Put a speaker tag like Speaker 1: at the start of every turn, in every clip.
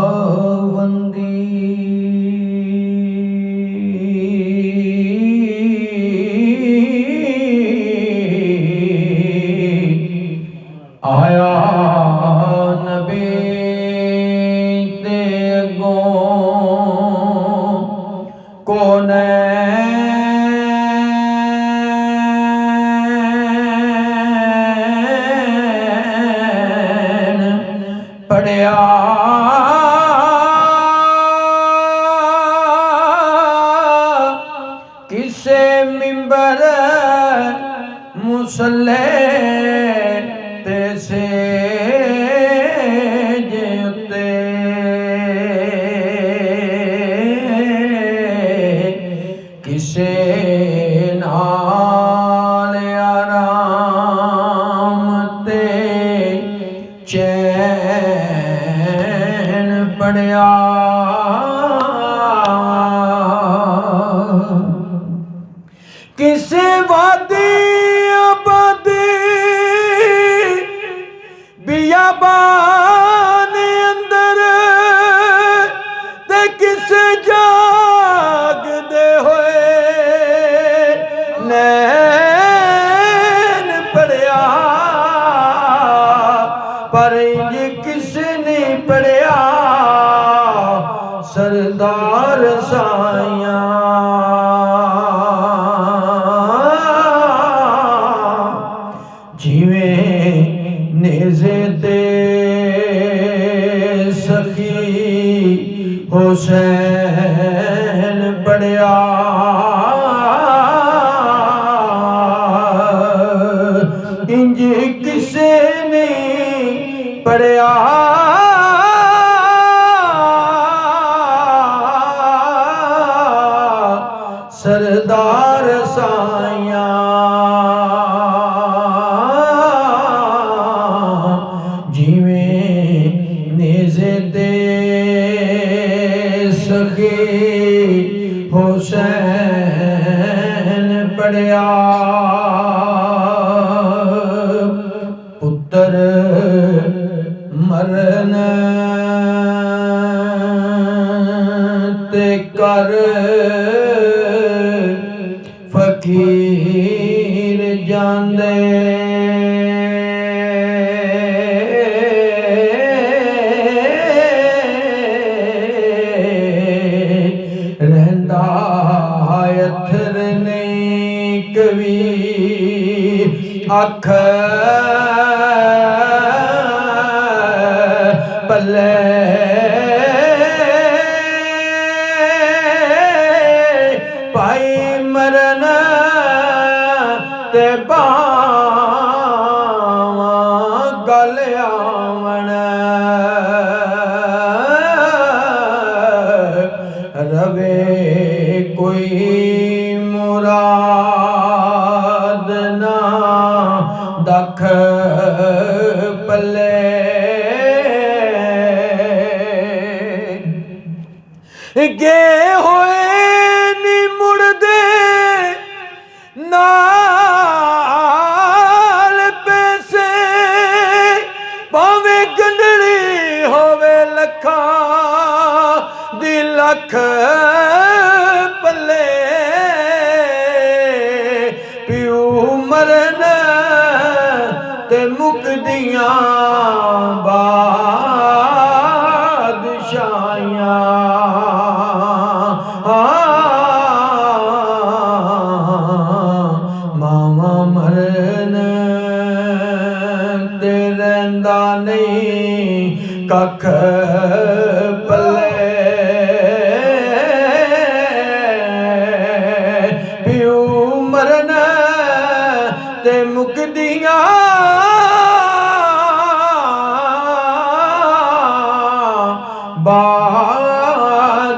Speaker 1: खुदावंदी आया नबी ते अगों कौनैन पढ़िया किसे मिंबर मुसल्ले ते सेज उत्ते किसे नाल आराम ते चैन पढ़िया किसे वादी आबादी बियाबान अंदर ते किसे जागदे होए नैन पढ़िया पर इंज किसे नहीं पढ़िया सरदार साइया जिवें नेज़े ते सखी हुसैन पढ़िया इंज किसे ने पढ़िया सरदार साइया जिवें नेज़े ते सखी हुसैन पढ़िया पुत्र मरन ते कर फकीर जांदे रहंदा अथर नहीं कवि अख पल्ले भाई मरन ते बावां गल आवन रवे कोई मुराद ना दख पल्ले गे होए नी मुड़दे नाल पैसे भावें गंढड़ी होवे लखां दी लख पल्ले पिऊ मरन ते मुकदियां बादशाहियां मावा मरन ते रहिंदा नहीं कख पल्ले पिऊ मरन ते मुकदियां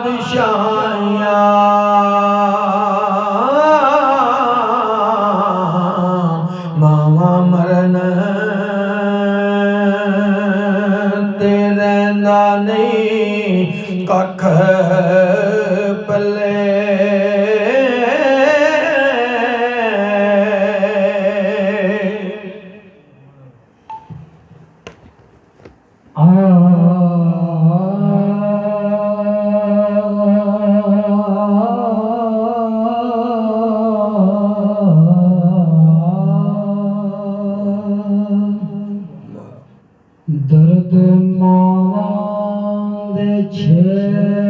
Speaker 1: बादशाहियां मावा मरन ते रहिंदा नहीं कख पल्ले
Speaker 2: ਦਰਦ ਮਾਵਾਂ ਦੇ ਛੇੜਨੇ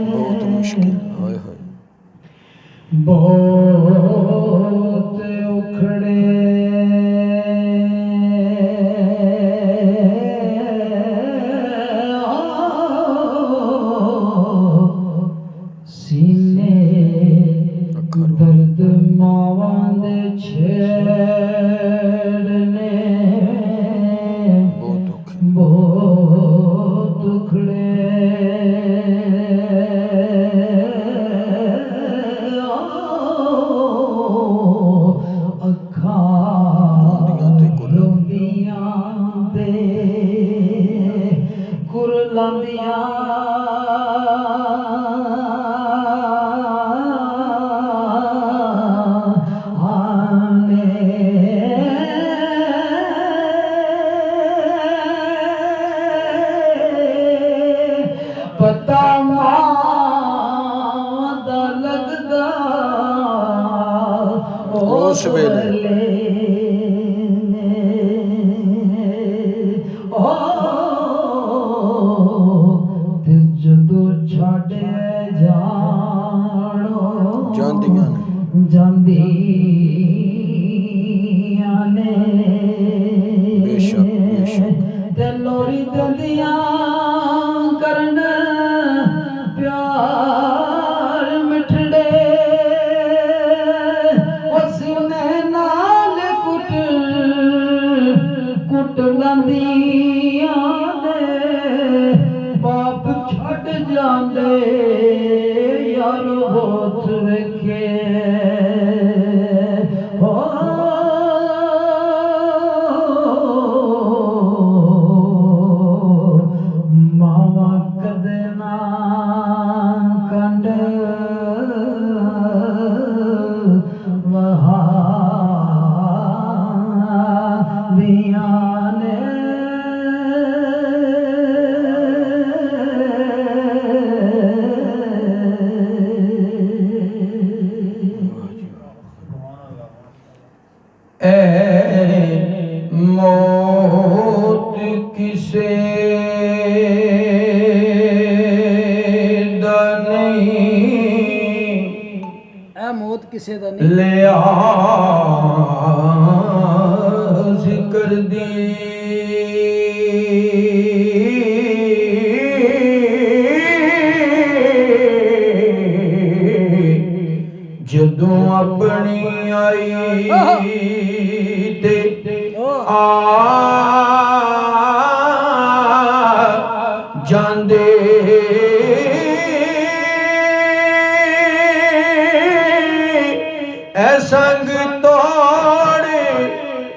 Speaker 1: ਬਹੁਤ ਮੁਸ਼ਕਿਲ ਹਾਏ ਹਾਏ
Speaker 2: ਬਹੁਤ ਉਖੜੇ ਸੀਨੇ ਦਰਦ ਮਾਵਾਂ ਦੇ ਛੇੜਨੇ
Speaker 1: ਬਹੁਤ ਔਖੇ
Speaker 2: ਬਹੁਤ ਉਖੜੇ
Speaker 1: ਰੋਂਦੀਆਂ ਤੇ
Speaker 2: ਰੋਂਦੀਆਂ ਤੇ ਕੁਰਲਾਂਦੀਆਂ ਪਤਾ ਮਾਂ ਦਾ ਲੱਗਦਾ
Speaker 1: ਉਸ ਵੇਲੇ
Speaker 2: ਤੇ ਜਦੋਂ ਛੱਡੇ ਜਾਣੋ
Speaker 1: ਜਾਂਦੀਆਂ ਨੇ
Speaker 2: ਜਾਂਦੀਆਂ ਨੇ
Speaker 1: ਬੇਸ਼ੱਕ ਬੇਸ਼ੱਕ
Speaker 2: ਤੇ ਲੋਰੀ ਦਿੰਦੀਆਂ ਕਰਨ ਪਿਆਰ ਮਿੱਠੜੇ ਉਸ ਨੇ ਨਾਲ ਕੁੱਟ ਲਾਂਦੀਆਂ ਨੇ ਬਾਪ ਛੱਡ ਜਾਂਦੇ ਯਾਰ ਬਹੁਤ ਵੇਖੇ ਮਾਵਾਂ ਕਦੇ ਨਾ ਕੰਡ ਵਹਾਦੀਆਂ ਨੇ
Speaker 1: ਮੌਤ ਕਿਸੇ ਦਾ ਨਹੀਂ
Speaker 2: ਇਹ ਮੌਤ ਕਿਸੇ ਦਾ ਨਹੀਂ
Speaker 1: ਲਿਆਜ਼ ਕਰਦੀ ਜਦੋਂ ਆਪਣੀ ਆਈ ਤੇ ਆ ਜਾਂਦੇ ਐ ਸੰਗ ਤੋੜ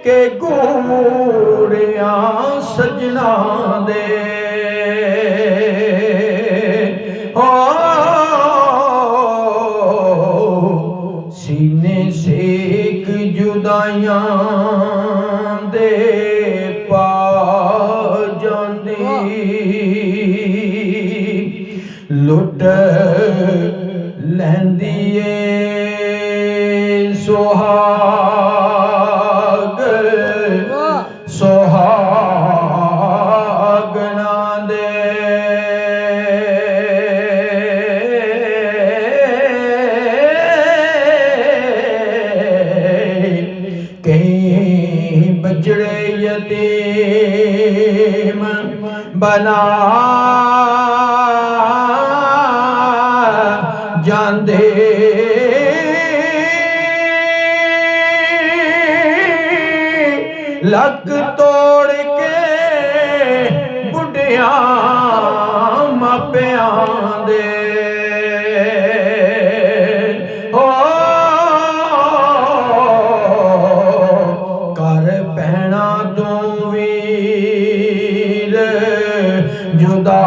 Speaker 1: ਕੇ ਗੂੜਿਆਂ ਸਜਣਾ ਦੇ ਸੀਨੇ ਸੇਕ ਜੁਦਾਈਆਂ ਦੇ ਪਾ ਜਾਂਦੀ ਲੁੱਟ ਲੈਂਦੀ ਏ ਸੁਹਾਗ ਸੁਹਾਗਣਾ ਦੇ ਕਈ ਬਜੜੇ ਯਤੀਮ ਬਣਾ ਜਾਂਦੇ ਲੱਕ ਤੋੜ ਕੇ ਬੁੱਢਿਆਂ ਮਾਪਿਆਂ ਦੇ ਕਰ ਪੈਣਾ ਤੂੰ ਵੀਰ ਜੁਦਾ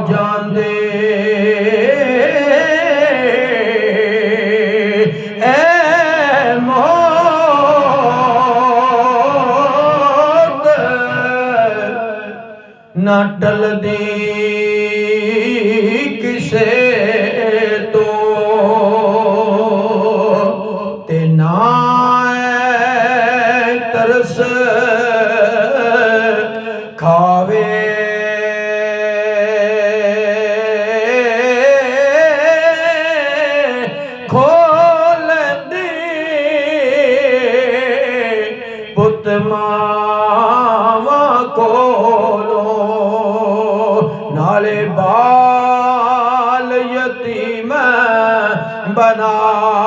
Speaker 1: ਜਾਂਦੇ ਐ ਮੋ ना टलदी किसे तो ते ना तरस खावे खोलंदी पुत मावा कोलो नाले बाल यतीम बनावे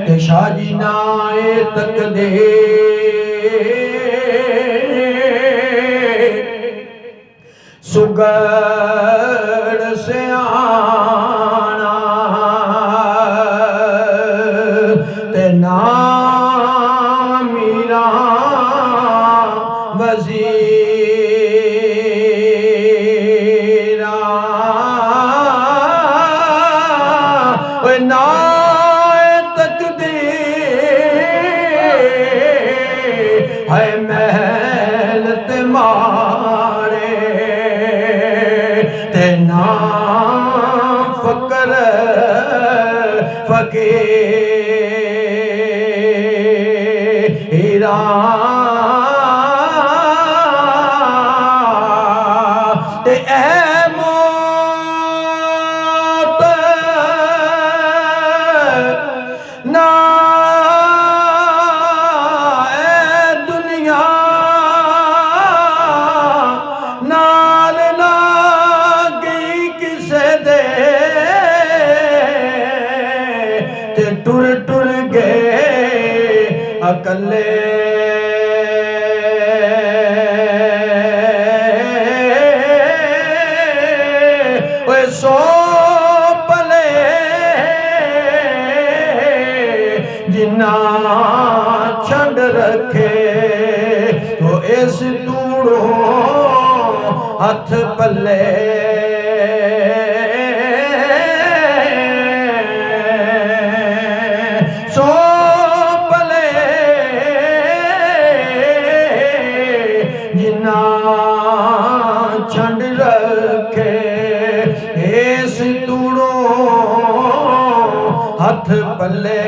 Speaker 1: ते शाजी नाए तक दे सुगड़ सियाना ते ना मीरा वजीरा ना है महल ते मारे ते ना फकर फकीरा ते ऐ मौत ना टुर टुर गए अकले ओए सो पले जिन्ना छंड रखे तो इस तूड़ो हथ पले छंड रखे इस तूड़ो हथ पले